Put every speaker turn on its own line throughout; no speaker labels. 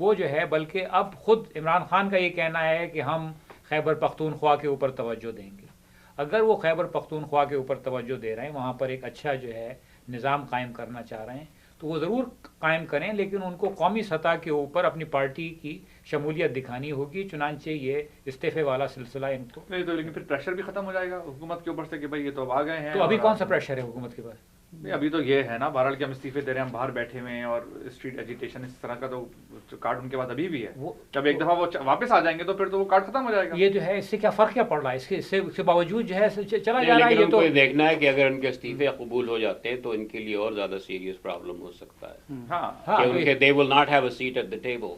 وہ جو ہے بلکہ اب خود عمران خان کا یہ کہنا ہے کہ ہم خیبر پختونخوا کے اوپر توجہ دیں گے. اگر وہ خیبر پختونخوا کے اوپر توجہ دے رہے ہیں, وہاں پر ایک اچھا جو ہے نظام قائم کرنا چاہ رہے ہیں, تو وہ ضرور قائم کریں, لیکن ان کو قومی سطح کے اوپر اپنی پارٹی کی شمولیت دکھانی ہوگی. چنانچہ یہ استعفے والا سلسلہ ان کو
نہیں تو لیکن پھر پریشر بھی ختم ہو جائے گا حکومت کے اوپر سے کہ بھائی یہ تو اب آ گئے ہیں.
تو ابھی کون سا پریشر ہے حکومت کے پاس؟
ابھی تو یہ ہے نا بہرحال کہ ہم استعفے دے رہے ہیں, ہم باہر بیٹھے ہوئے ہیں اور اسٹریٹ ایجیٹیشن اس طرح کا تو کارڈ ان کے پاس ابھی بھی ہے. جب ایک دفعہ وہ واپس آ جائیں گے تو پھر تو وہ کارڈ ختم ہو جائے گا.
یہ جو ہے اس سے کیا فرق کیا پڑ رہا ہے؟ اس کے باوجود جو ہے چلا جا رہا ہے.
یہ تو دیکھنا ہے کہ اگر ان کے استعفے قبول ہو جاتے ہیں تو ان کے لیے اور زیادہ سیریس پرابلم ہو سکتا ہے.
ہاں
کہ ان کے they will not have a seat at the table.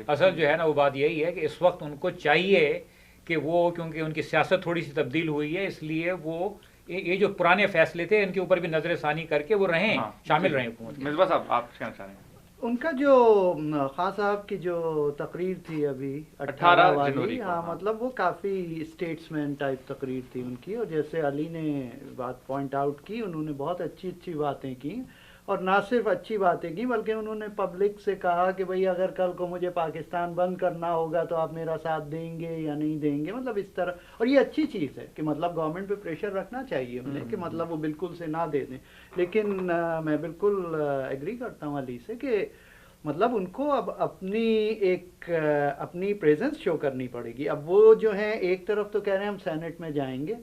اصل جو ہے نا وہ بات یہی ہے کہ اس وقت ان کو چاہیے کہ وہ, کیونکہ ان کی سیاست تھوڑی سی تبدیل ہوئی ہے, اس لیے وہ یہ جو پرانے فیصلے تھے ان کے اوپر بھی نظر ثانی کر کے وہ رہیں, شامل رہیں حکومت.
مصباح صاحب آپ کہنا چاہ رہے ہیں؟
ان کا جو خان صاحب کی جو تقریر تھی ابھی
18 جنوری کو,
ہاں مطلب وہ کافی اسٹیٹسمین ٹائپ تقریر تھی ان کی, اور جیسے علی نے بات پوائنٹ آؤٹ کی, انہوں نے بہت اچھی اچھی باتیں کی, اور نہ صرف اچھی باتیں کی بلکہ انہوں نے پبلک سے کہا کہ بھئی اگر کل کو مجھے پاکستان بند کرنا ہوگا تو آپ میرا ساتھ دیں گے یا نہیں دیں گے, مطلب اس طرح. اور یہ اچھی چیز ہے کہ مطلب گورنمنٹ پہ پریشر رکھنا چاہیے انہیں کہ مطلب وہ بالکل سے نہ دے دیں. لیکن میں بالکل ایگری کرتا ہوں علی سے کہ مطلب ان کو اب اپنی پریزنس شو کرنی پڑے گی. اب وہ جو ہیں ایک طرف تو کہہ رہے ہیں ہم سینٹ میں جائیں گے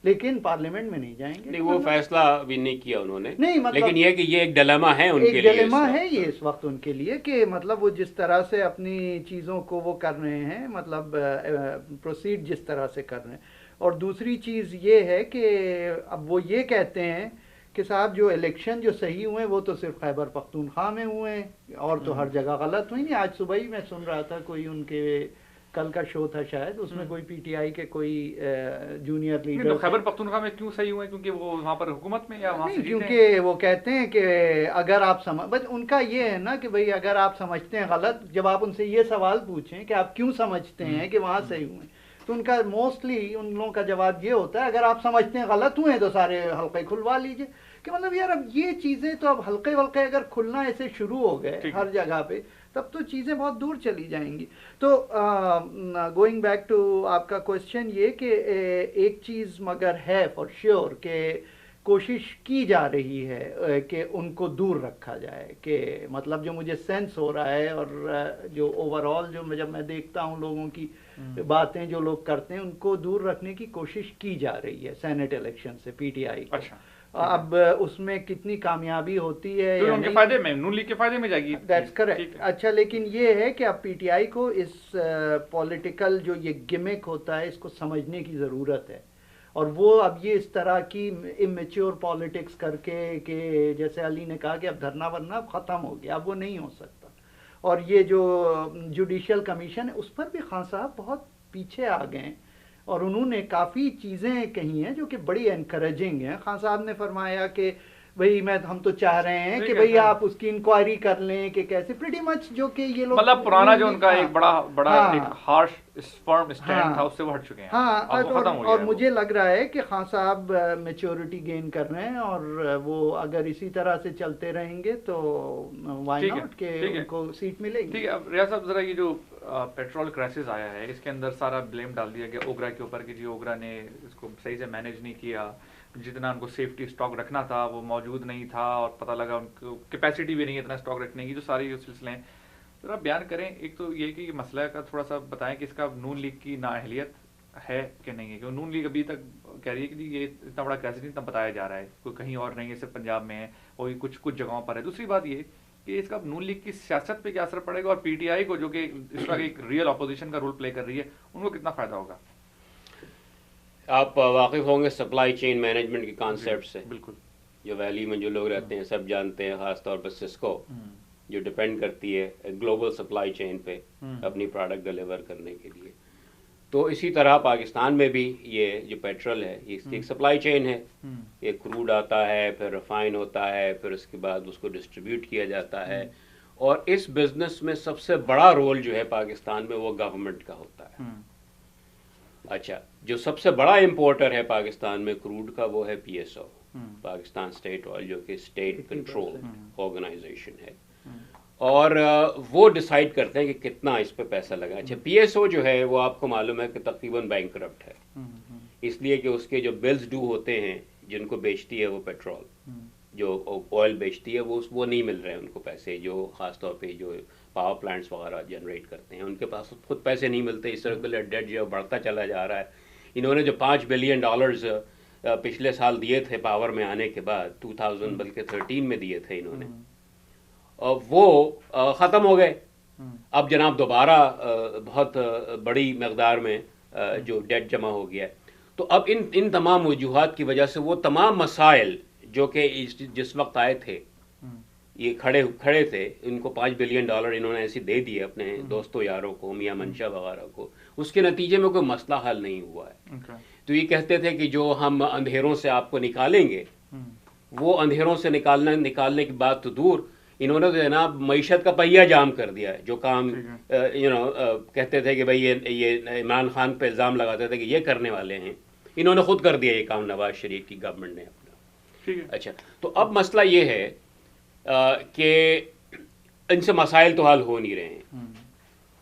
لیکن پارلیمنٹ میں نہیں جائیں گے.
نہیں وہ فیصلہ بھی نہیں کیا انہوں نے,
نہیں مطلب
لیکن یہ کہ یہ ایک ڈیلیما ہے ان کے لیے,
ایک ڈیلیما ہے یہ اس وقت ان کے لیے کہ مطلب وہ جس طرح سے اپنی چیزوں کو وہ کر رہے ہیں, مطلب پروسیڈ جس طرح سے کر رہے ہیں. اور دوسری چیز یہ ہے کہ اب وہ یہ کہتے ہیں کہ صاحب جو الیکشن جو صحیح ہوئے وہ تو صرف خیبر پختونخوا میں ہوئے ہیں اور تو ہر جگہ غلط ہوئی نہیں. آج صبح ہی میں سن رہا تھا کوئی ان کے کل کا شو تھا شاید, اس میں کوئی پی ٹی آئی کے کوئی جونیئر لیڈر.
تو خیبر پختونخوا میں کیوں صحیح ہوئے؟ کیونکہ وہ وہاں پر حکومت میں یا وہاں سے
کیونکہ وہ کہتے ہیں کہ اگر آپ بس ان کا یہ ہے نا کہ بھئی اگر آپ سمجھتے ہیں غلط, جب آپ ان سے یہ سوال پوچھیں کہ آپ کیوں سمجھتے ہیں کہ وہاں صحیح ہوئے, تو ان کا موسٹلی ان لوگوں کا جواب یہ ہوتا ہے اگر آپ سمجھتے ہیں غلط ہوئے تو سارے حلقے کھلوا لیجئے. کہ مطلب یار اب یہ چیزیں تو اب حلقے ولقے اگر کھلنا ایسے شروع ہو گئے ہر جگہ پہ تب تو چیزیں بہت دور چلی جائیں گی. تو گوئنگ بیک ٹو آپ کا کوشچن, یہ کہ ایک چیز مگر ہے فار شیور کہ کوشش کی جا رہی ہے کہ ان کو دور رکھا جائے, کہ مطلب جو مجھے سینس ہو رہا ہے اور جو اوور آل جو جب میں دیکھتا ہوں لوگوں کی باتیں جو لوگ کرتے ہیں, ان کو دور رکھنے کی کوشش کی جا رہی ہے سینٹ الیکشن سے پی ٹی آئی.
اچھا
اب اس میں کتنی کامیابی ہوتی ہے
ان کے فائدے میں, نون لیگ کے فائدے میں جائے گی.
That's correct. اچھا لیکن یہ ہے کہ اب پی ٹی آئی کو اس پولیٹیکل جو یہ گمک ہوتا ہے اس کو سمجھنے کی ضرورت ہے, اور وہ اب یہ اس طرح کی امیچور پالیٹکس کر کے کہ جیسے علی نے کہا کہ اب دھرنا ورنا ختم ہو گیا, اب وہ نہیں ہو سکتا. اور یہ جو جوڈیشل کمیشن ہے اس پر بھی خان صاحب بہت پیچھے آ گئے ہیں, اور انہوں نے کافی چیزیں کہی ہیں جو کہ بڑی انکریجنگ ہیں. خان صاحب نے فرمایا کہ بھئی ہم تو چاہ رہے ہیں کہ بھئی آپ اس کی انکوائری کر لیں کہ کیسے پریٹی مچ جو کہ یہ لوگ
مطلب پرانا جو ان کا ایک بڑا ایک ہارش فرم اسٹینڈ تھا اس سے وہ ہٹ چکے ہیں.
ہاں, اور مجھے لگ رہا ہے کہ خان صاحب میچورٹی گین کر رہے ہیں, اور وہ اگر اسی طرح سے چلتے رہیں گے تو وائی ناٹ کہ ان کو سیٹ ملے گی.
ٹھیک ہے. اب ریاض صاحب ذرا یہ جو پیٹرول کرائسس آیا ہے اس کے اندر سارا بلیم ڈال دیا گیا اوگرا کے اوپر کہ جی اوگرا نے اس کو صحیح سے مینیج نہیں کیا, جتنا ان کو سیفٹی اسٹاک رکھنا تھا وہ موجود نہیں تھا, اور پتہ لگا ان کو کیپیسٹی بھی نہیں ہے اتنا اسٹاک رکھنے کی. جو ساری جو سلسلے ہیں ذرا بیان کریں. ایک تو یہ کہ یہ مسئلہ کا تھوڑا سا بتائیں کہ اس کا نون لیگ کی نااہلیت ہے کہ نہیں ہے, کیونکہ نون لیگ ابھی تک کہہ رہی ہے کہ یہ اتنا بڑا کرائسس نہیں اتنا بتایا جا رہا ہے, کوئی کہیں اور نہیں ہے, صرف پنجاب میں ہے اور کچھ جگہوں پر ہے. دوسری بات یہ کہ اس کا نون لیگ کی سیاست پہ کیا اثر پڑے گا, اور پی ٹی آئی کو جو کہ اس وقت ایک ریئل اپوزیشن کا رول پلے کر رہی ہے ان کو کتنا فائدہ ہوگا؟
آپ واقف ہوں گے سپلائی چین مینجمنٹ کے کانسیپٹ سے.
بالکل.
جو ویلی میں جو لوگ رہتے ہیں سب جانتے ہیں, خاص طور پر سسکو جو ڈپینڈ کرتی ہے گلوبل سپلائی چین پہ اپنی پروڈکٹ ڈلیور کرنے کے لیے. تو اسی طرح پاکستان میں بھی یہ جو پیٹرول ہے یہ ایک سپلائی چین ہے. یہ کروڈ آتا ہے, پھر ریفائن ہوتا ہے, پھر اس کے بعد اس کو ڈسٹریبیوٹ کیا جاتا ہے, اور اس بزنس میں سب سے بڑا رول جو ہے پاکستان میں وہ گورنمنٹ کا ہوتا ہے. اچھا, جو سب سے بڑا امپورٹر ہے پاکستان میں کروڈ کا وہ ہے P S O, Pakistan state oil, جو کہ اسٹیٹ کنٹرول آرگنائزیشن ہے. اور وہ ڈیسائیڈ کرتے ہیں کہ کتنا اس پہ پیسہ لگا. اچھا پی ایس او جو ہے وہ آپ کو معلوم ہے کہ تقریباً بینک کرپٹ ہے, اس لیے کہ اس کے جو بلز ڈو ہوتے ہیں جن کو بیچتی ہے وہ پیٹرول, جو آئل بیچتی ہے وہ نہیں مل رہے ہیں ان کو پیسے, جو خاص طور پہ جو پاور پلانٹس وغیرہ جنریٹ کرتے ہیں ان کے پاس خود پیسے نہیں ملتے. اس سرکولر ڈیٹ جو بڑھتا چلا جا رہا ہے. انہوں نے جو $5 بلین پچھلے سال دیے تھے پاور میں آنے کے بعد, 2013 میں دیے تھے انہوں نے, وہ ختم ہو گئے. اب جناب دوبارہ بہت بڑی مقدار میں جو ڈیٹ جمع ہو گیا ہے. تو اب ان تمام وجوہات کی وجہ سے وہ تمام مسائل جو کہ جس وقت آئے تھے یہ کھڑے تھے, ان کو $5 بلین انہوں نے ایسے دے دیے اپنے دوستوں یاروں کو, میاں منشا وغیرہ کو. اس کے نتیجے میں کوئی مسئلہ حل نہیں ہوا ہے. تو یہ کہتے تھے کہ جو ہم اندھیروں سے آپ کو نکالیں گے, وہ اندھیروں سے نکالنے کی بات تو دور, انہوں نے تو جناب معیشت کا پہیہ جام کر دیا ہے. جو کام کہتے تھے کہ بھائی یہ عمران خان پہ الزام لگاتے تھے کہ یہ کرنے والے ہیں, انہوں نے خود کر دیا یہ کام نواز شریف کی گورنمنٹ نے اپنا. اچھا تو اب مسئلہ یہ ہے کہ ان سے مسائل تو حل ہو نہیں رہے ہیں,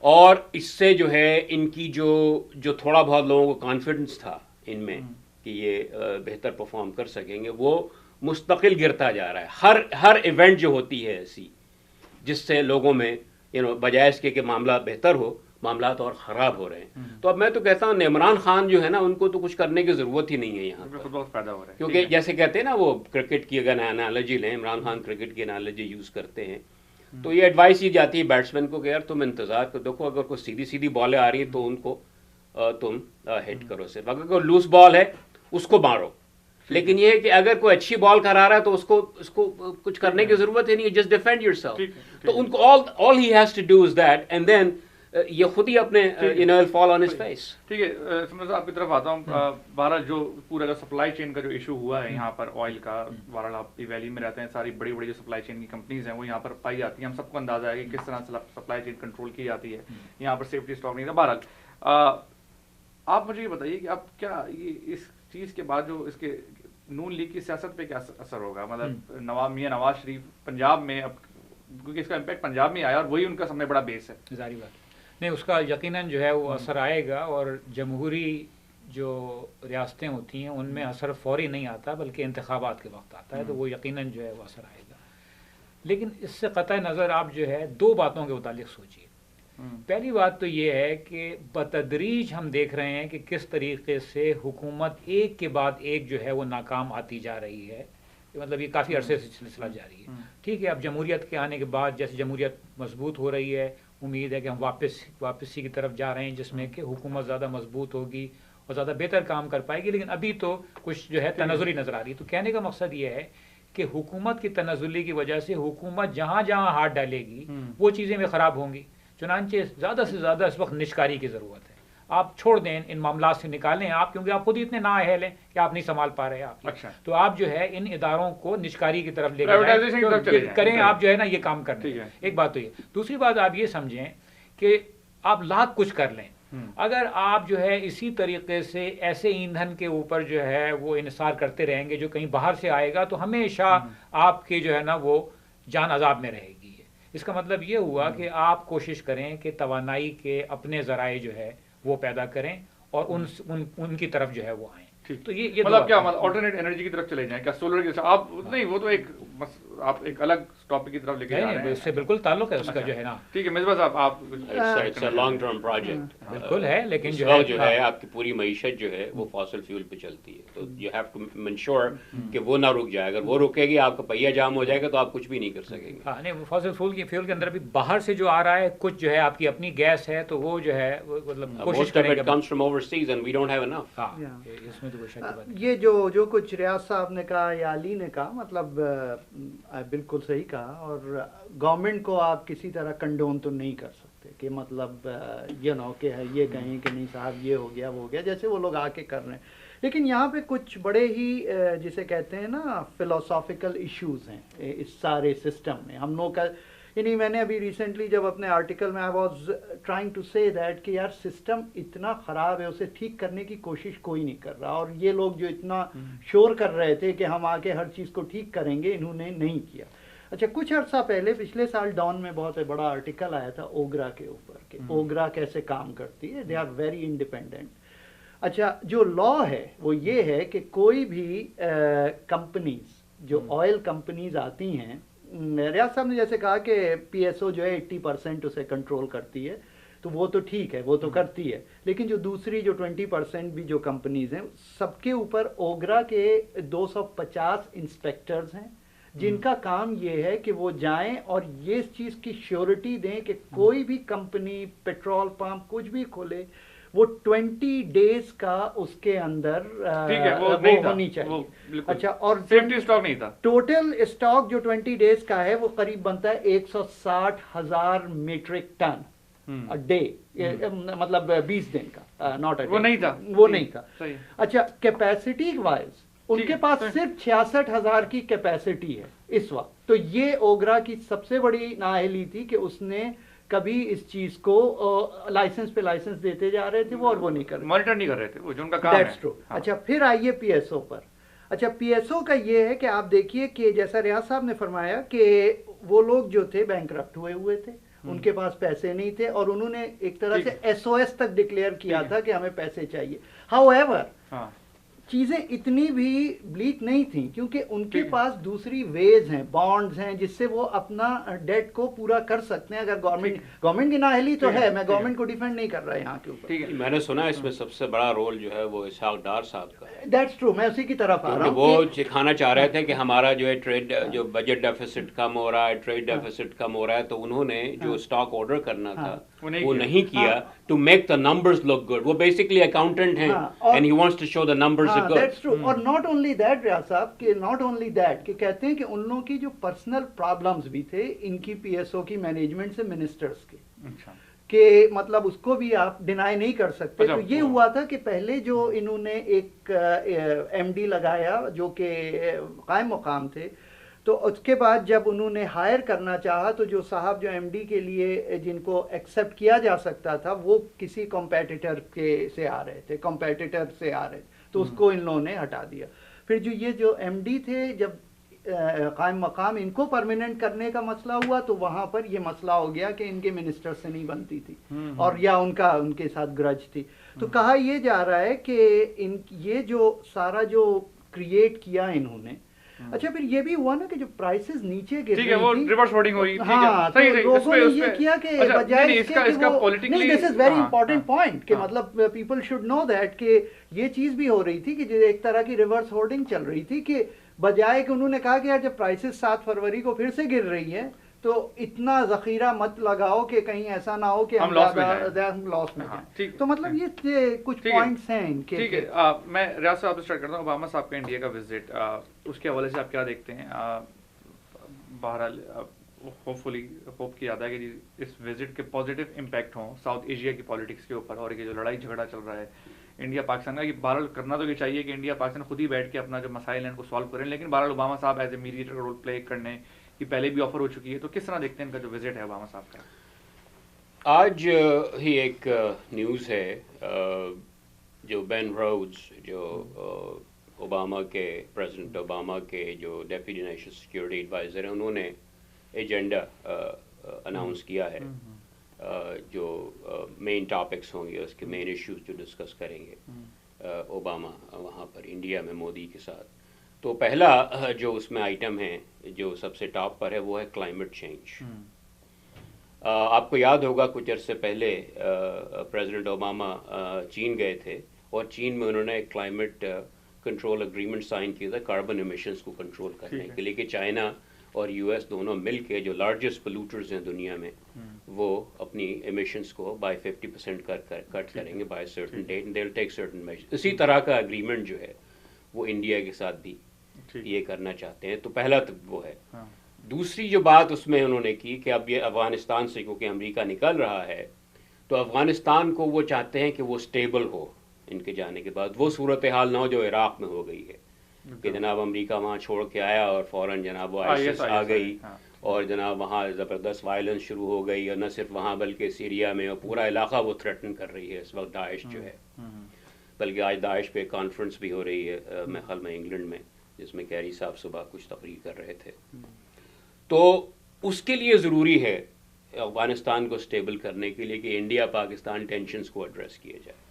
اور اس سے جو ہے ان کی جو تھوڑا بہت لوگوں کو کانفیڈنس تھا ان میں کہ یہ بہتر پرفارم کر سکیں گے, وہ مستقل گرتا جا رہا ہے. ہر ایونٹ جو ہوتی ہے ایسی جس سے لوگوں میں بجائے اس کے کہ معاملہ بہتر ہو, معاملات اور خراب ہو رہے ہیں. تو اب میں تو کہتا ہوں عمران خان جو ہے نا, ان کو تو کچھ کرنے کی ضرورت ہی نہیں ہے یہاں پر,
بہت فائدہ ہو رہا ہے.
کیونکہ جیسے کہتے ہیں نا وہ کرکٹ کی اگر انالوجی لیں, عمران خان کرکٹ کی انالوجی یوز کرتے ہیں, تو یہ ایڈوائس ہی جاتی ہے بیٹسمین کو کہ یار تم انتظار کرو, دیکھو اگر کوئی سیدھی بالیں آ رہی ہیں تو ان کو تم ہٹ کرو صرف, اگر کوئی لوز بال ہے اس کو مارو. لیکن یہ ہے کہ اگر کوئی اچھی بال کرا رہا ہے تو اس کو کچھ کرنے کی ضرورت ہی نہیں ہے, جسٹ ڈیفینڈ یور سیلف. تو ان کو all he has to do is that, and then یہ خود ہی اپنے fall on his face.
ٹھیک ہے سمجھ صاحب آپ کی طرف آتا ہوں. بہرحال جو پورا سپلائی چین کا جو ایشو ہوا ہے یہاں پر آئل کا, بہرحال آپ ویلی میں رہتے ہیں, ساری بڑی بڑی جو سپلائی چین کی کمپنیز ہیں وہ یہاں پر پائی جاتی ہیں. ہم سب کو اندازہ ہے کہ کس طرح سپلائی چین کنٹرول کی جاتی ہے, یہاں پر سیفٹی اسٹاک نہیں تھا. بہرحال آپ مجھے یہ بتائیے کہ اب کیا یہ اس چیز کے بعد جو اس کے نون لیگ کی سیاست پہ کیا اثر ہوگا, مطلب میاں نواز شریف پنجاب میں, اب کیونکہ اس کا امپیکٹ پنجاب میں آیا اور وہی ان کا سب سے بڑا بیس ہے.
ظاہری بات نہیں, اس کا یقیناً جو ہے وہ اثر آئے گا, اور جمہوری جو ریاستیں ہوتی ہیں ان میں اثر فوری نہیں آتا بلکہ انتخابات کے وقت آتا ہے, تو وہ یقیناً جو ہے وہ اثر آئے گا. لیکن اس سے قطع نظر آپ جو ہے دو باتوں کے متعلق سوچیے. پہلی بات تو یہ ہے کہ بتدریج ہم دیکھ رہے ہیں کہ کس طریقے سے حکومت ایک کے بعد ایک جو ہے وہ ناکام آتی جا رہی ہے, مطلب یہ کافی عرصے سے سلسلہ جاری ہے. ٹھیک ہے, اب جمہوریت کے آنے کے بعد جیسے جمہوریت مضبوط ہو رہی ہے, امید ہے کہ ہم واپسی کی طرف جا رہے ہیں جس میں کہ حکومت زیادہ مضبوط ہوگی اور زیادہ بہتر کام کر پائے گی. لیکن ابھی تو کچھ جو ہے تنزلی نظر آ رہی ہے. تو کہنے کا مقصد یہ ہے کہ حکومت کی تنزلی کی وجہ سے حکومت جہاں جہاں ہاتھ ڈالے گی وہ چیزیں بھی خراب ہوں گی. چنانچہ زیادہ سے زیادہ اس وقت نشکاری کی ضرورت ہے. آپ چھوڑ دیں ان معاملات سے نکالیں آپ, کیونکہ آپ خود ہی اتنے نااہل ہیں کہ آپ نہیں سنبھال پا رہے آپ. تو آپ جو ہے ان اداروں کو نشکاری کی طرف لے کے کریں, آپ جو ہے نا یہ کام کریں. ایک بات تو یہ. دوسری بات آپ یہ سمجھیں کہ آپ لاکھ کچھ کر لیں, اگر آپ جو ہے اسی طریقے سے ایسے ایندھن کے اوپر جو ہے وہ انحصار کرتے رہیں گے جو کہیں باہر سے آئے گا, تو ہمیشہ آپ کی جو ہے نا وہ جان عذاب میں رہے گی. اس کا مطلب یہ ہوا کہ آپ کوشش کریں کہ توانائی کے اپنے ذرائع جو ہے وہ پیدا کریں اور ان کی طرف جو ہے وہ آئیں. تو یہ
مطلب کیا آلٹرنیٹ انرجی کی طرف چلے جائیں, کیا سولر کی آپ نہیں, وہ تو آپ ایک الگ ٹاپک کی طرف لے کے جا رہے ہیں,
اس سے بالکل تعلق ہے اس کا جو ہے نا.
ٹھیک ہے مصباح صاحب, آپ
it's a long term project
بالکل ہے, لیکن
جو ہے آپ کی پوری معیشت جو ہے وہ فاسل فیول پہ چلتی ہے, تو یو ہیو ٹو انشور کہ وہ نہ رک جائے. اگر وہ رکے گی آپ کا پہیہ جام ہو جائے گا تو آپ کچھ بھی نہیں کر سکیں گے.
ہاں نہیں, فاسل فیول کے اندر بھی باہر سے جو آ رہا ہے کچھ جو ہے آپ کی اپنی گیس ہے, تو وہ جو ہے مطلب کوشش کریں گے.
comes from overseas and we don't have enough.
ہاں اس میں تو کوئی شک نہیں.
یہ جو کچھ ریاض صاحب نے کہا یا علی نے کہا, مطلب بالکل صحیح کہا, اور گورنمنٹ کو آپ کسی طرح کنڈون تو نہیں کر سکتے کہ مطلب کہ یہ کہیں کہ نہیں صاحب یہ ہو گیا وہ ہو گیا, جیسے وہ لوگ آ کے کر رہے ہیں. لیکن یہاں پہ کچھ بڑے ہی جسے کہتے ہیں نا فلاسافیکل ایشوز ہیں اس سارے سسٹم میں. ہم لوگ کا یعنی میں نے ابھی ریسنٹلی جب اپنے آرٹیکل میں آئی واز ٹرائنگ ٹو سے دیٹ کہ یار سسٹم اتنا خراب ہے, اسے ٹھیک کرنے کی کوشش کوئی نہیں کر رہا, اور یہ لوگ جو اتنا شور کر رہے تھے کہ ہم آ کے ہر چیز کو ٹھیک کریں گے, انہوں نے نہیں کیا. اچھا کچھ عرصہ پہلے پچھلے سال ڈان میں بہت بڑا آرٹیکل آیا تھا اوگرا کے اوپر کہ اوگرا کیسے کام کرتی ہے, دے آر ویری انڈیپینڈنٹ. اچھا جو لا ہے وہ یہ ہے کہ کوئی بھی کمپنیز جو آئل کمپنیز آتی ہیں, ریاض صاحب نے جیسے کہا کہ پی ایس او جو ہے 80% اسے کنٹرول کرتی ہے, تو وہ تو ٹھیک ہے, وہ تو کرتی ہے, لیکن جو دوسری جو 20% بھی جو کمپنیز ہیں سب کے اوپر اوگرا کے 250 انسپیکٹرز ہیں جن کا کام یہ ہے کہ وہ جائیں اور یہ اس چیز کی شیورٹی دیں کہ کوئی بھی کمپنی پیٹرول پمپ کچھ بھی کھولے وہ 20 days کا اس کے اندر وہ ہونی چاہیے. اچھا اور
سیفٹی اسٹاک نہیں تھا,
ٹوٹل اسٹاک جو 20 days کا ہے وہ قریب بنتا ہے 160,000 میٹرک ٹن ڈے, مطلب 20 دن کا, ناٹ
وہ نہیں تھا,
وہ نہیں تھا. اچھا کیپیسٹی وائز ان کے پاس صرف 66,000 کی کیپیسٹی ہے اس وقت. تو یہ اوگرا کی سب سے بڑی نااہلی تھی کہ اس نے کبھی اس چیز کو لائسنس پہ لائسنس دیتے جا رہے تھے وہ, اور وہ نہیں کر رہے,
مانیٹر نہیں کر رہے تھے, وہ جو ان کا کام ہے.
اچھا پھر آئیے پی ایس او پر. اچھا پی ایس او کا یہ ہے کہ آپ دیکھیے کہ جیسا ریاض صاحب نے فرمایا کہ وہ لوگ جو تھے بینکرپٹ ہوئے تھے, ان کے پاس پیسے نہیں تھے اور انہوں نے ایک طرح سے ایس او ایس تک ڈکلیئر کیا تھا کہ ہمیں پیسے چاہیے. ہاؤ ایور چیزیں اتنی بھی بلیک نہیں تھیں کیونکہ ان کے پاس دوسری ویز ہیں, بانڈز ہیں جس سے وہ اپنا ڈیٹ کو پورا کر سکتے ہیں. اگر گورنمنٹ کی نااہلی تو ہے, میں گورنمنٹ کو ڈیفینڈ نہیں کر رہا یہاں کے اوپر.
میں نے سنا اس میں سب سے بڑا رول جو ہے وہ اسحاق ڈار صاحب کا ہے.
دیٹس ٹرو, میں اسی کی طرف آ رہا ہوں.
وہ دکھانا چاہ رہے تھے کہ ہمارا جو ہے ٹریڈ جو بجٹ ڈیفیسٹ کم ہو رہا ہے, ٹریڈ ڈیفیسٹ کم ہو رہا ہے, تو انہوں نے جو اسٹاک آرڈر کرنا تھا وہ نہیں کیا to make the numbers look good. وہ بیسکلی اکاؤنٹنٹ ہیں and he wants to show the numbers are good.
That's true. اور ناٹ اونلی دیٹ ریاض صاحب, کہ ناٹ اونلی دیٹ کہ کہتے ہیں کہ ان لوگوں کی جو پرسنل پرابلمز بھی تھے ان کی پی ایس او کی مینجمنٹ سے منسٹرز کے, کہ مطلب اس کو بھی آپ ڈینائی نہیں کر سکتے. تو یہ ہوا تھا کہ پہلے جو انہوں نے ایک ایم ڈی لگایا جو کہ قائم مقام تھے, تو اس کے بعد جب انہوں نے ہائر کرنا چاہا تو جو صاحب جو ایم ڈی کے لیے جن کو ایکسیپٹ کیا جا سکتا تھا وہ کسی کمپیٹیٹر سے آ رہے تھے, تو اس کو ان لوگوں نے ہٹا دیا. پھر یہ جو ایم ڈی تھے جب قائم مقام ان کو پرماننٹ کرنے کا مسئلہ ہوا تو وہاں پر یہ مسئلہ ہو گیا کہ ان کے منسٹر سے نہیں بنتی تھی اور یا ان کے ساتھ گرج تھی. تو کہا یہ جا رہا ہے کہ یہ جو سارا جو کریٹ کیا انہوں نے, اچھا پھر یہ بھی ہوا نا کہ جو پرائسز نیچے گر رہی تھی,
ریورس ہورڈنگ ہوئی,
ہاں تو لوگوں نے یہ کیا کہ بجائے اس کے دس از ویری امپورٹنٹ پوائنٹ کہ مطلب پیپل شوڈ نو دیٹ کہ یہ چیز بھی ہو رہی تھی کہ ایک طرح کی ریورس ہورڈنگ چل رہی تھی کہ بجائے کہ انہوں نے کہا کہ یار جب پرائسز 7 فروری کو پھر سے گر رہی ہیں تو اتنا ذخیرہ مت لگاؤ کہ کہیں ایسا نہ ہو کہ ہم لاس میں جائیں. تو مطلب یہ کچھ پوائنٹس ہیں ان کے.
ٹھیک ہے, میں ریاض صاحب سے اسٹارٹ کرتا ہوں. اوباما صاحب کا انڈیا کا وزٹ, اس کے حوالے سے آپ کیا دیکھتے ہیں؟ بہرحال ہوپ کی جاتا ہے کہ اس وزٹ کے پازیٹیو امپیکٹ ہوں ساؤتھ ایشیا کی پالیٹکس کے اوپر, اور یہ جو لڑائی جھگڑا چل رہا ہے انڈیا پاکستان کا, یہ بہرحال کرنا تو یہ چاہیے کہ انڈیا پاکستان خود ہی بیٹھ کے اپنا جو مسائل ہیں ان کو سالو کریں, لیکن بہرحال اوباما صاحب as a mediator role play کرنے کی پہلے بھی آفر ہو چکی ہے. تو کس طرح دیکھتے ہیں ان کا جو وزٹ ہے اوباما صاحب کا؟
آج ہی ایک نیوز ہے جو بین راؤڈز جو اوباما کے پریزیڈنٹ اوباما کے جو ڈیپٹی نیشنل سیکورٹی ایڈوائزر ہیں, انہوں نے ایجنڈا اناؤنس کیا ہے جو مین ٹاپکس ہوں گے, اس کے مین ایشوز جو ڈسکس کریں گے اوباما وہاں پر انڈیا میں مودی کے ساتھ. تو پہلا جو اس میں آئٹم ہے جو سب سے ٹاپ پر ہے وہ ہے کلائمیٹ چینج. آپ کو یاد ہوگا کچھ عرصے پہلے پریزیڈنٹ اوباما چین گئے تھے اور چین میں انہوں نے ایک کلائمیٹ کنٹرول اگریمنٹ سائن کیا تھا کاربن ایمیشنز کو کنٹرول کرنے کے لیے, کہ چائنا اور یو ایس دونوں مل کے جو لارجسٹ پولوٹرز ہیں دنیا میں وہ اپنی ایمیشنز کو بائی 50% کٹ کریں گے by certain date, they will take certain measures. اسی طرح کا اگریمنٹ جو ہے وہ انڈیا کے ساتھ بھی یہ کرنا چاہتے ہیں. تو پہلا تو وہ ہے. دوسری جو بات اس میں انہوں نے کی کہ اب یہ افغانستان سے کیونکہ امریکہ نکل رہا ہے تو افغانستان کو وہ چاہتے ہیں کہ وہ سٹیبل ہو ان کے جانے کے بعد, وہ صورتحال نہ ہو جو عراق میں ہو گئی ہے کہ جناب امریکہ وہاں چھوڑ کے آیا اور فوراً جناب وہ آئیسس آ گئی اور جناب وہاں زبردست وائلنس شروع ہو گئی, اور نہ صرف وہاں بلکہ سیریا میں اور پورا علاقہ وہ تھریٹن کر رہی ہے اس وقت داعش جو ہے. بلکہ آج داعش پہ کانفرنس بھی ہو رہی ہے میخل میں انگلینڈ میں, جس میں کیری صاحب صبح کچھ تقریر کر رہے تھے. تو اس کے لیے ضروری ہے افغانستان کو سٹیبل کرنے کے لیے کہ انڈیا پاکستان ٹینشنز کو ایڈریس کیا جائے.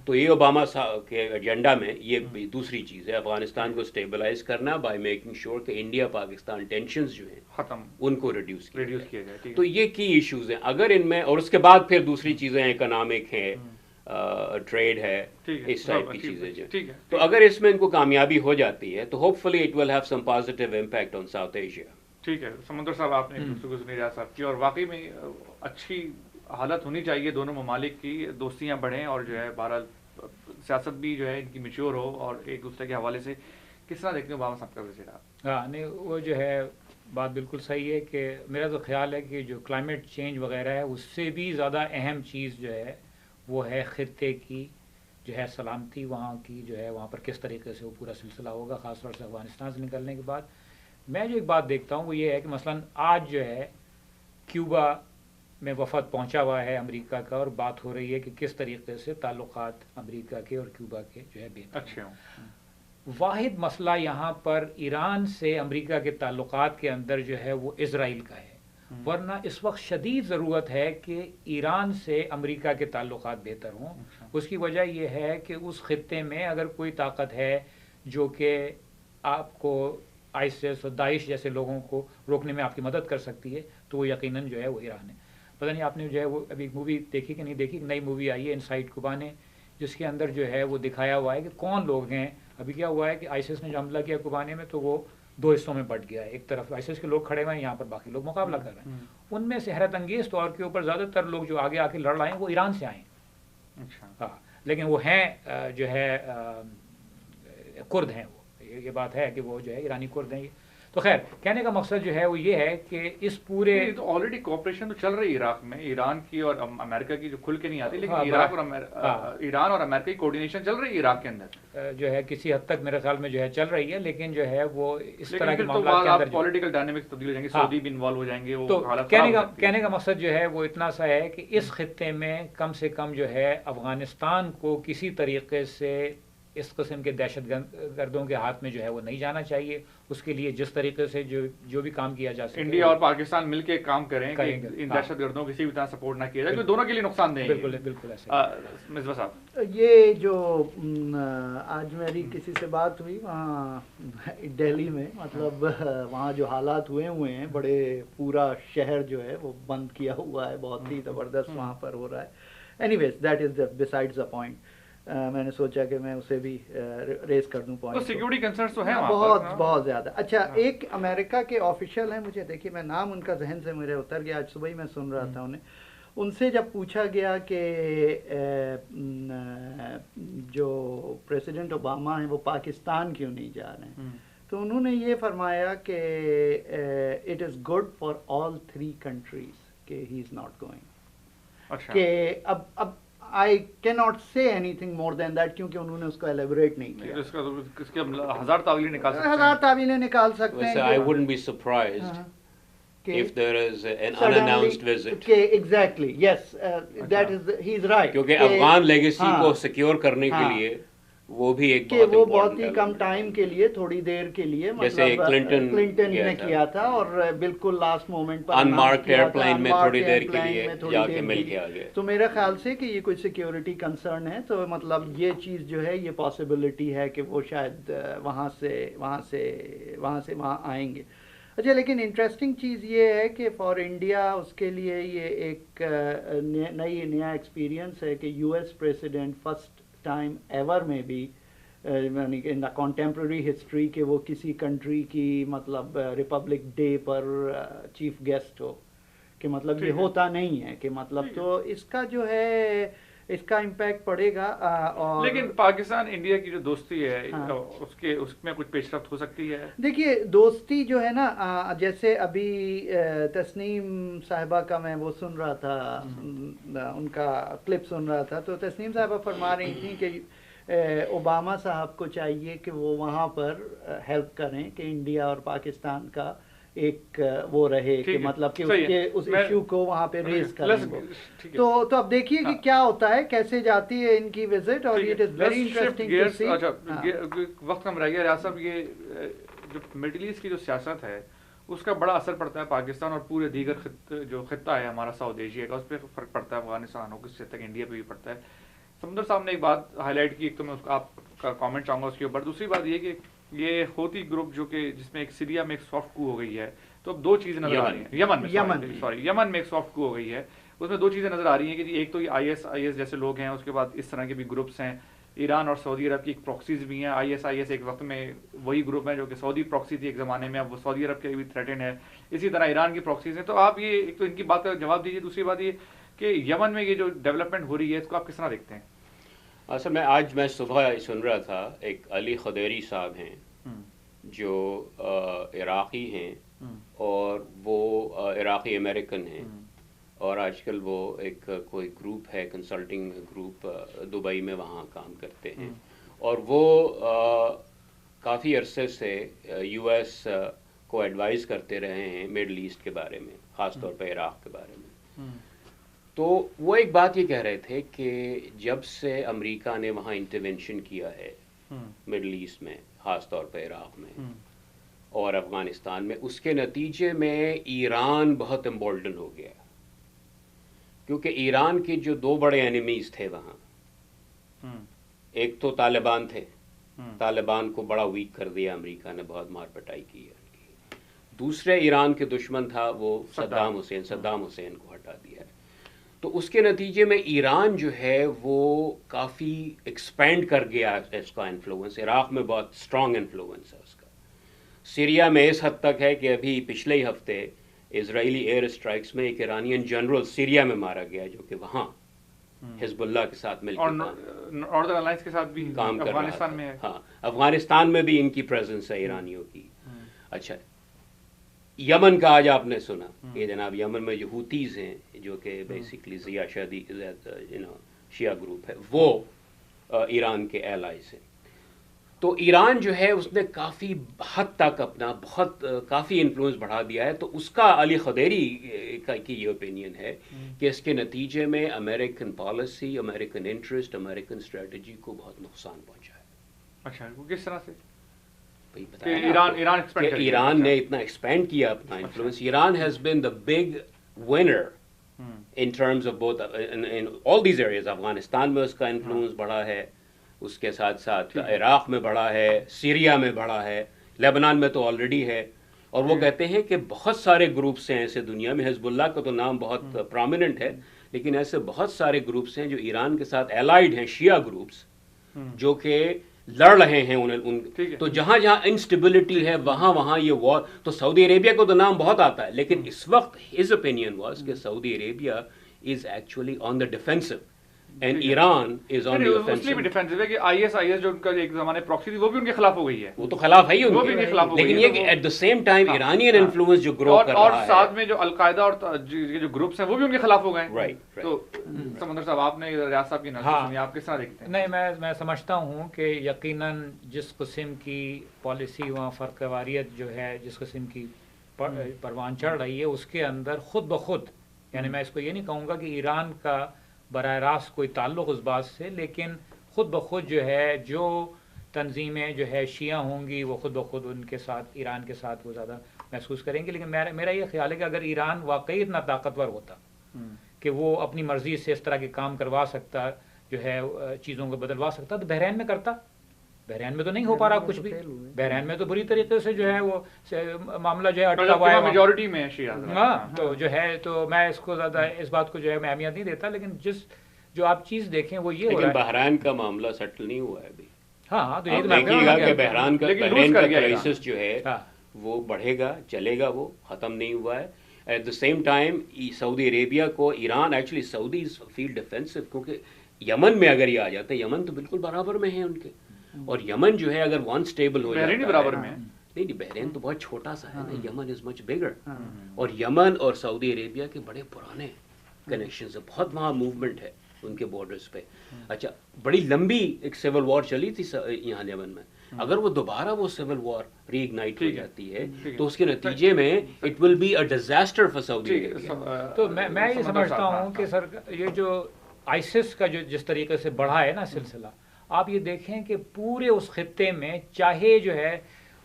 تو یہ اوباما کے ایجنڈا میں یہ دوسری چیز ہے، افغانستان کو سٹیبلائز کرنا بائی میکنگ شیور کہ انڈیا پاکستان ٹینشنز جو ہیں
ختم،
ان کو ریڈیوس کیا
جائے.
تو یہ کی ایشوز ہیں. اگر ان میں، اور اس کے بعد پھر دوسری چیزیں اکنامک ہے، ٹریڈ ہے، اس ٹائپ کی چیزیں جو. تو اگر اس میں ان کو کامیابی ہو جاتی ہے تو hope fully it will have some positive impact on south Asia.
ٹھیک ہے سمندر صاحب، آپ نے گفتگو سنی ریاض صاحب کی، اور واقعی میں اچھی حالت ہونی چاہیے دونوں ممالک کی، دوستیاں بڑھیں اور جو ہے بہرحال سیاست بھی جو ہے ان کی میچور ہو، اور ایک دوسرے کے حوالے سے کس طرح دیکھتے ہیں اوباما صاحب کا وزٹ آپ؟
ہاں نہیں، وہ جو ہے بات بالکل صحیح ہے کہ میرا تو خیال ہے کہ جو کلائمیٹ چینج وغیرہ ہے اس سے بھی زیادہ اہم چیز جو ہے وہ ہے خطے کی جو ہے سلامتی، وہاں کی جو ہے وہاں پر کس طریقے سے وہ پورا سلسلہ ہوگا، خاص طور سے افغانستان سے نکلنے کے بعد. میں جو ایک بات دیکھتا ہوں وہ یہ ہے کہ مثلا آج جو ہے کیوبا میں وفد پہنچا ہوا ہے امریکہ کا، اور بات ہو رہی ہے کہ کس طریقے سے تعلقات امریکہ کے اور کیوبا کے جو ہے بہتر
اچھے ہوں.
واحد مسئلہ یہاں پر ایران سے امریکہ کے تعلقات کے اندر جو ہے وہ اسرائیل کا ہے، ورنہ اس وقت شدید ضرورت ہے کہ ایران سے امریکہ کے تعلقات بہتر ہوں. اس کی وجہ یہ ہے کہ اس خطے میں اگر کوئی طاقت ہے جو کہ آپ کو آئیسس اور داعش جیسے لوگوں کو روکنے میں آپ کی مدد کر سکتی ہے تو وہ یقیناً جو ہے وہ ایران ہے. پتہ نہیں آپ نے جو ہے وہ ابھی مووی دیکھی کہ نہیں دیکھی، نئی مووی آئی ہے انسائڈ کوبا نے، جس کے اندر جو ہے وہ دکھایا ہوا ہے کہ کون لوگ ہیں. ابھی کیا ہوا ہے کہ آئیسس نے جو حملہ کیا کوبانے میں تو وہ دو حصوں میں بٹ گیا ہے. ایک طرف آئیسس کے لوگ کھڑے ہوئے ہیں، یہاں پر باقی لوگ مقابلہ کر رہے ہیں. ان میں سے حیرت انگیز طور کے اوپر زیادہ تر لوگ جو آگے آ کے لڑ رہے ہیں وہ ایران سے آئے ہیں. ہاں لیکن وہ ہیں جو ہے کرد ہیں. وہ یہ بات ہے کہ وہ جو ہے ایرانی کرد ہیں. تو خیر کہنے کا مقصد جو ہے وہ یہ ہے کہ اس پورے
آلریڈی کوآپریشن تو چل رہی ہے عراق میں، ایران کی اور امریکہ کی جو کھل کے نہیں آتی، لیکن عراق اور ایران اور امریکہ کی کوآرڈینیشن چل رہی ہے عراق کے اندر
جو ہے کسی حد تک میرے خیال میں جو ہے چل رہی ہے. لیکن جو ہے وہ اس طرح کے
معاملات کے اندر پولیٹیکل ڈائنامکس تبدیل ہو جائیں گے، سعودی بھی انوالو ہو جائیں گے.
تو کہنے کا مقصد جو ہے وہ اتنا سا ہے کہ اس خطے میں کم سے کم جو ہے افغانستان کو کسی طریقے سے اس قسم کے دہشت گردوں کے ہاتھ میں جو ہے وہ نہیں جانا چاہیے. اس کے لیے جس طریقے سے جو بھی کام کیا جا سکے
انڈیا اور پاکستان مل کے کام کریں کہ ان دہشت گردوں کسی بھی طرح سپورٹ نہ کیا جائے، کیونکہ دونوں کے لیے نقصان دہ ہے.
بالکل ایسا.
مصباح صاحب،
یہ جو آج میری کسی سے بات ہوئی وہاں دہلی میں، مطلب وہاں جو حالات ہوئے ہیں، بڑے پورا شہر جو ہے وہ بند کیا ہوا ہے، بہت ہی زبردست وہاں پر ہو رہا ہے. Anyways that is besides the point. میں نے سوچا کہ میں اسے بھی ریز کر دوں پوائنٹ.
سیکیورٹی کنسرنز تو ہیں
بہت زیادہ. اچھا ایک امریکہ کے آفیشیل ہیں، مجھے دیکھیے میں نام ان کا ذہن سے میرے اتر گیا، آج صبح ہی میں سن رہا تھا انہیں. ان سے جب پوچھا گیا کہ جو پریزیڈنٹ اوباما ہیں وہ پاکستان کیوں نہیں جا رہے ہیں، تو انہوں نے یہ فرمایا کہ it is good for all 3 countries کہ ہی از ناٹ گوئنگ. کہ اب I cannot say anything more than that کیونکہ انہوں نے اس کو ایلیبریٹ نہیں کیا.
اس کے ہزار تعویلیں
نکال سکتے ہیں.
I wouldn't be surprised if there is an unannounced visit.
Exactly, yes, that is, he is right.
کیونکہ افغان لیگیسی کو سیکیور کرنے کے لیے وہ بھی ایک
بہت ہی کم ٹائم کے لیے، تھوڑی دیر کے لیے،
جیسے کلنٹن
نے کیا تھا اور بالکل لاسٹ مومنٹ پر
انمارکڈ ایئر پلین میں تھوڑی دیر کے لیے جا کے مل کے آ گئے.
تو میرے خیال سے کہ یہ کوئی سیکیورٹی کنسرن ہے، تو مطلب یہ چیز جو ہے یہ پاسبلٹی ہے کہ وہ شاید وہاں سے وہاں آئیں گے. اچھا لیکن انٹرسٹنگ چیز یہ ہے کہ فار انڈیا اس کے لیے یہ ایک نیا ایکسپیرینس ہے کہ U S president first time ever میں بھی یعنی ان دا کنٹمپرری ہسٹری کہ وہ کسی کنٹری کی مطلب ریپبلک ڈے پر چیف گیسٹ ہو، کہ مطلب یہ ہوتا نہیں ہے کہ مطلب تو اس کا جو ہے اس کا امپیکٹ پڑے گا. اور
لیکن پاکستان انڈیا کی جو دوستی ہے اس میں کچھ پیش رفت ہو سکتی ہے.
دیکھیے دوستی جو ہے نا، جیسے ابھی تسنیم صاحبہ کا میں وہ سن رہا تھا، ان کا کلپ سن رہا تھا، تو تسنیم صاحبہ فرما رہی تھیں کہ اوباما صاحب کو چاہیے کہ وہ وہاں پر ہیلپ کریں کہ انڈیا اور پاکستان کا ایک وہ رہے کہ مطلب کہ اس ایشو کو وہاں پہ ریز کریں. تو اب دیکھیے کہ کیا ہوتا ہے، کیسے جاتی ہے ان کی وزٹ، اور it is very interesting to see.
وقت کم رہ گیا ریاض صاحب. یہ جو مڈل ایسٹ کی جو سیاست ہے اس کا بڑا اثر پڑتا ہے پاکستان اور پورے دیگر جو خطہ ہے ہمارا ساؤتھ ایشیا کا، اس پہ فرق پڑتا ہے، افغانستان ہو کس حد تک انڈیا پہ بھی پڑتا ہے. سمندر صاحب نے ایک بات ہائی لائٹ کی، ایک تو میں آپ کا کامنٹ چاہوں گا اس کے اوپر. دوسری بات یہ کہ یہ ہوتی گروپ جو کہ جس میں ایک سیریا میں ایک سافٹ کو ہو گئی ہے، تو اب دو چیزیں نظر آ رہی ہیں. یمن میں ایک سافٹ کو ہو گئی ہے، اس میں دو چیزیں نظر آ رہی ہیں کہ ایک تو یہ آئی ایس جیسے لوگ ہیں، اس کے بعد اس طرح کے بھی گروپس ہیں. ایران اور سعودی عرب کی ایک پراکسیز بھی ہیں. آئی ایس ایک وقت میں وہی گروپ ہے جو کہ سعودی پراکسی تھی ایک زمانے میں، اب وہ سعودی عرب کے بھی تھریٹن ہے. اسی طرح ایران کی پراکسیز ہیں. تو آپ یہ ایک تو ان کی بات کا جواب دیجیے. دوسری بات یہ کہ یمن میں یہ جو ڈیولپمنٹ ہو رہی ہے اس کو آپ کس طرح دیکھتے ہیں؟
اصل میں آج میں صبح سن رہا تھا، ایک علی خدیری صاحب ہیں جو عراقی ہیں اور وہ عراقی امریکن ہیں، اور آج کل وہ ایک کوئی گروپ ہے کنسلٹنگ گروپ دبئی میں، وہاں کام کرتے ہیں، اور وہ کافی عرصے سے یو ایس کو ایڈوائز کرتے رہے ہیں مڈل ایسٹ کے بارے میں، خاص طور پہ عراق کے بارے میں. تو وہ ایک بات یہ کہہ رہے تھے کہ جب سے امریکہ نے وہاں انٹرونشن کیا ہے مڈل ایسٹ میں، خاص طور پہ عراق میں اور افغانستان میں، اس کے نتیجے میں ایران بہت امبولڈن ہو گیا، کیونکہ ایران کے جو دو بڑے اینیمیز تھے وہاں، ایک تو طالبان تھے، طالبان کو بڑا ویک کر دیا امریکہ نے، بہت مار پٹائی کی ہے. دوسرے ایران کے دشمن تھا وہ صدام حسین کو ہٹا دیا ہے. تو اس کے نتیجے میں ایران جو ہے وہ کافی ایکسپینڈ کر گیا اس کا انفلوئنس. عراق میں بہت اسٹرانگ انفلوئنس ہے اس کا. سیریا میں اس حد تک ہے کہ ابھی پچھلے ہی ہفتے اسرائیلی ایئر اسٹرائکس میں ایک ایرانین جنرل سیریا میں مارا گیا جو کہ وہاں حزب اللہ کے ساتھ مل کر
ناردرن الائنس کے ساتھ بھی
کام کر رہا تھا.
افغانستان میں.
ہاں، افغانستان میں بھی ان کی پریزنس ہے ایرانیوں کی. اچھا، یمن کا آج آپ نے سنا کہ جناب یمن میں جو ہوتیز ہیں جو کہ بیسکلی شیعہ گروپ ہے، وہ ایران کے ایلائز ہیں. تو ایران جو ہے اس نے کافی حد تک اپنا کافی انفلوئنس بڑھا دیا ہے. تو اس کا علی خدیری کی یہ اوپینین ہے کہ اس کے نتیجے میں American policy, American interest, American strategy کو بہت نقصان پہنچا ہے.
اچھا، کس طرح سے؟
ایران نے اتنا ایکسپینڈ کیا اپنا influence. Iran has been the big winner in terms of both in all these areas. Afghanistan میں اس کا انفلوئنس بڑھا ہے، اس کے ساتھ ساتھ عراق میں بڑھا ہے، سیریا میں بڑھا ہے، لیبنان میں تو آلریڈی ہے. اور وہ کہتے ہیں کہ بہت سارے گروپس ہیں ایسے دنیا میں، حزب اللہ کا تو نام بہت پرومیننٹ ہے، لیکن ایسے بہت سارے گروپس ہیں جو ایران کے ساتھ الائیڈ ہیں، شیعہ گروپس جو کہ لڑ رہے ہیں تو جہاں جہاں انسٹیبلٹی ہے وہاں یہ وار. تو سعودی عربیہ کو تو نام بہت آتا ہے، لیکن اس وقت ہز اوپینین واز کہ Saudi Arabia is actually on the defensive and Iran is on the offensive.
Defensive ہے کہ آئی ایس جو ان کا ایک زمانے پراکسی تھی وہ بھی ان کے خلاف ہو گئی ہے.
وہ تو خلاف ہے ہی ان کے، لیکن یہ کہ at the same time Iranian influence جو گرو کر رہا ہے،
اور ساتھ میں جو القاعدہ اور جو گروپس ہیں وہ بھی ان کے خلاف ہو گئے.
رائٹ.
تو سمندر صاحب، آپ نے ریاض صاحب کی نظر سنی، آپ کس طرح دیکھتے ہیں؟
نہیں، میں سمجھتا ہوں کہ یقیناً جس قسم کی پالیسی وہاں فرق واریت جو ہے، جس قسم کی پروان چڑھ رہی ہے، اس کے اندر خود بخود، یعنی میں اس کو یہ نہیں کہوں گا کہ ایران کا براہ راست کوئی تعلق اس بات سے، لیکن خود بخود جو ہے جو تنظیمیں جو ہے شیعہ ہوں گی وہ خود بخود ان کے ساتھ، ایران کے ساتھ وہ زیادہ محسوس کریں گے. لیکن میرا یہ خیال ہے کہ اگر ایران واقعی اتنا طاقتور ہوتا کہ وہ اپنی مرضی سے اس طرح کے کام کروا سکتا، جو ہے چیزوں کو بدلوا سکتا، تو بحرین میں کرتا. بحرین میں تو نہیں ہو پا رہا کچھ بھی. بحرین میں تو بری طریقے سے جو ہے وہ معاملہ جو ہے اٹکا ہوا ہے،
میجورٹی میں شیعہ.
ہاں، تو جو ہے تو میں اس کو زیادہ اس بات کو جو ہے میں اہمیت نہیں دیتا، لیکن جو آپ چیز دیکھیں وہ یہ ہو رہا ہے.
بحرین کا معاملہ سیٹل نہیں ہوا ہے ابھی.
ہاں، تو
دیکھیے گا کہ بحرین کا کرائسس جو ہے وہ بڑھے گا، چلے گا، وہ ختم نہیں ہوا ہے. ایٹ دا سیم ٹائم سعودی عربیہ کو ایران ایکچولی سعودیز فیل ڈیفینسو، کیونکہ یمن میں اگر یہ آ جاتے ہیں، یمن تو بالکل برابر میں ہیں ان کے، اور یمن جو ہے اگر ون سٹیبل ہو جاتا ہے،
برابر میں
نہیں بحرین تو بہت چھوٹا سا ہے نا، یمن از مچ بگر. اور یمن اور سعودی عربیہ کے بڑے پرانے کنیکشنز ہیں، بہت وہاں موومنٹ ہے ان کے بارڈرز پہ. اچھا، بڑی لمبی ایک سول وار چلی تھی یہاں یمن میں. اگر وہ دوبارہ وہ سول وار ری اگنائٹ ہو جاتی ہے تو اس کے نتیجے میں it will be a disaster for Saudi Arabia.
تو میں یہ سمجھتا ہوں کہ سر یہ جو آئسس کا جو جس طریقے سے بڑھا ہے نا سلسلہ، آپ یہ دیکھیں کہ پورے اس خطے میں چاہے جو ہے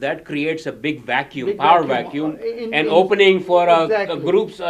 that creates a big vacuum, power vacuum, and opening for groups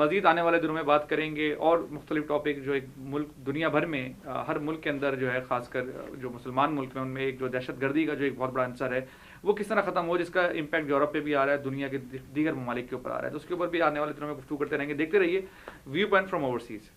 مزید آنے والے دنوں میں بات کریں گے اور مختلف ٹاپک جو ایک ملک دنیا بھر میں ہر ملک کے اندر جو ہے خاص کر جو مسلمان ملک میں ان میں ایک جو دہشت گردی کا جو ایک بہت بڑا عنصر ہے وہ کس طرح ختم ہو، جس کا امپیکٹ یورپ پہ بھی آ رہا ہے، دنیا کے دیگر ممالک کے اوپر آ رہا ہے، تو اس کے اوپر بھی آنے والے دنوں میں گفتگو کرتے رہیں گے. دیکھتے رہیے ویو پوائنٹ فرام اوورسیز.